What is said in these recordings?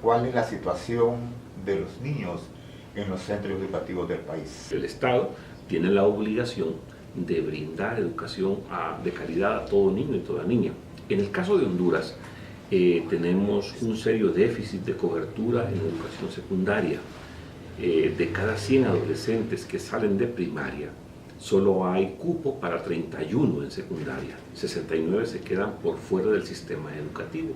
¿Cuál es la situación de los niños en los centros educativos del país? El Estado tiene la obligación de brindar educación de calidad a todo niño y toda niña. En el caso de Honduras, tenemos un serio déficit de cobertura en la educación secundaria. De cada 100 adolescentes que salen de primaria, solo hay cupo para 31 en secundaria, 69 se quedan por fuera del sistema educativo.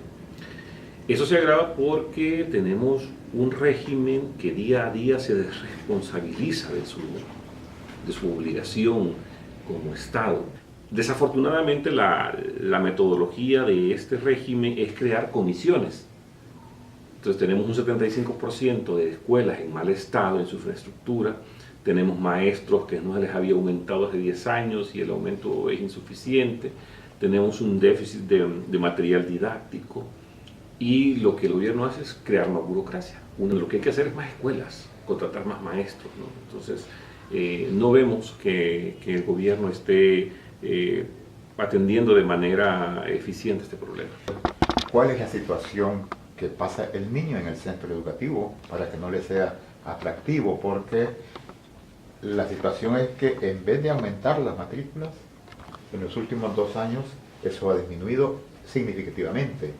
Eso se agrava porque tenemos un régimen que día a día se desresponsabiliza de su obligación como Estado. Desafortunadamente la metodología de este régimen es crear comisiones. Entonces tenemos un 75% de escuelas en mal estado en su infraestructura, tenemos maestros que no se les había aumentado hace 10 años y el aumento es insuficiente, tenemos un déficit de material didáctico y lo que el gobierno hace es crear más burocracia. Lo que hay que hacer es más escuelas, contratar más maestros, ¿no? Entonces no vemos que el gobierno esté atendiendo de manera eficiente este problema. ¿Cuál es la situación que pasa el niño en el centro educativo para que no le sea atractivo? Porque la situación es que en vez de aumentar las matrículas, en los últimos 2 años eso ha disminuido significativamente.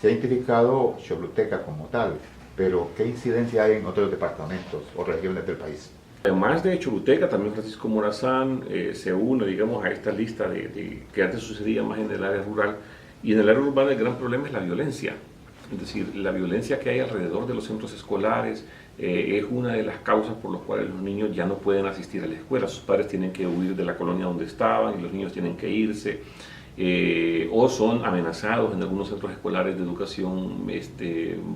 Se ha identificado Choluteca como tal, pero ¿qué incidencia hay en otros departamentos o regiones del país? Además de Choluteca, también Francisco Morazán se une, digamos, a esta lista que antes sucedía más en el área rural. Y en el área urbana el gran problema es la violencia. Es decir, la violencia que hay alrededor de los centros escolares es una de las causas por las cuales los niños ya no pueden asistir a la escuela. Sus padres tienen que huir de la colonia donde estaban y los niños tienen que irse. O son amenazados en algunos centros escolares de educación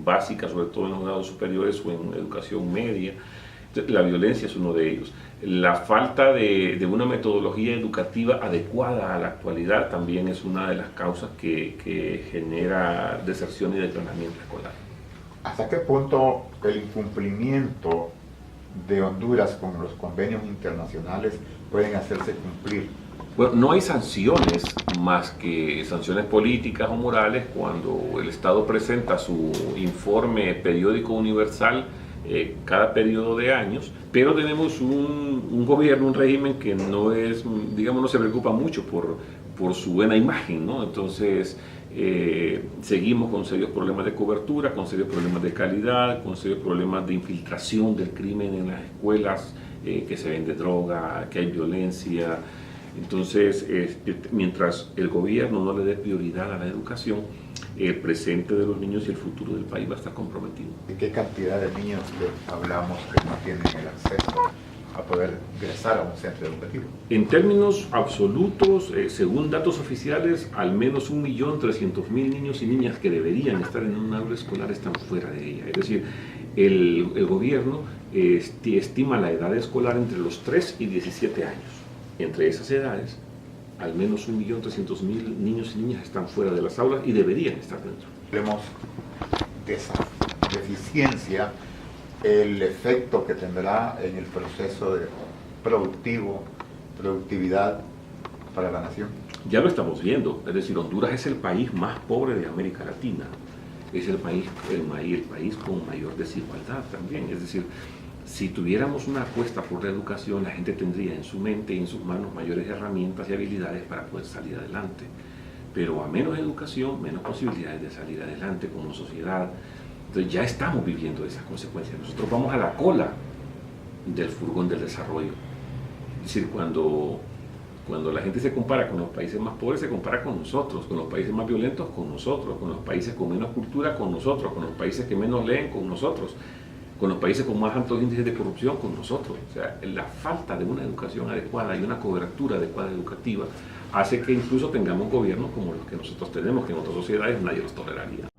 básica, sobre todo en los grados superiores o en educación media. La violencia es uno de ellos. La falta de una metodología educativa adecuada a la actualidad también es una de las causas que genera deserción y declaramiento escolar. ¿Hasta qué punto el incumplimiento de Honduras con los convenios internacionales pueden hacerse cumplir? Bueno, no hay sanciones más que sanciones políticas o morales cuando el Estado presenta su informe periódico universal cada periodo de años, pero tenemos un gobierno, un régimen que no es, digamos, no se preocupa mucho por su buena imagen, ¿no? Entonces seguimos con serios problemas de cobertura, con serios problemas de calidad, con serios problemas de infiltración del crimen en las escuelas, que se vende droga, que hay violencia. Entonces, mientras el gobierno no le dé prioridad a la educación, el presente de los niños y el futuro del país va a estar comprometido. ¿De qué cantidad de niños hablamos que no tienen el acceso a poder ingresar a un centro educativo? En términos absolutos, según datos oficiales, al menos 1.300.000 niños y niñas que deberían estar en un aula escolar están fuera de ella. Es decir, el gobierno estima la edad escolar entre los 3 y 17 años. Entre esas edades, al menos 1.300.000 niños y niñas están fuera de las aulas y deberían estar dentro. Hablemos de esa deficiencia, el efecto que tendrá en el proceso productividad para la nación. Ya lo estamos viendo, es decir, Honduras es el país más pobre de América Latina, es el país con mayor desigualdad también, es decir, si tuviéramos una apuesta por la educación, la gente tendría en su mente y en sus manos mayores herramientas y habilidades para poder salir adelante. Pero a menos educación, menos posibilidades de salir adelante como sociedad. Entonces ya estamos viviendo esas consecuencias. Nosotros vamos a la cola del furgón del desarrollo. Es decir, cuando la gente se compara con los países más pobres, se compara con nosotros, con los países más violentos, con nosotros, con los países con menos cultura, con nosotros, con los países que menos leen, con nosotros, con los países con más altos índices de corrupción, con nosotros. O sea, la falta de una educación adecuada y una cobertura adecuada educativa hace que incluso tengamos gobiernos como los que nosotros tenemos, que en otras sociedades nadie los toleraría.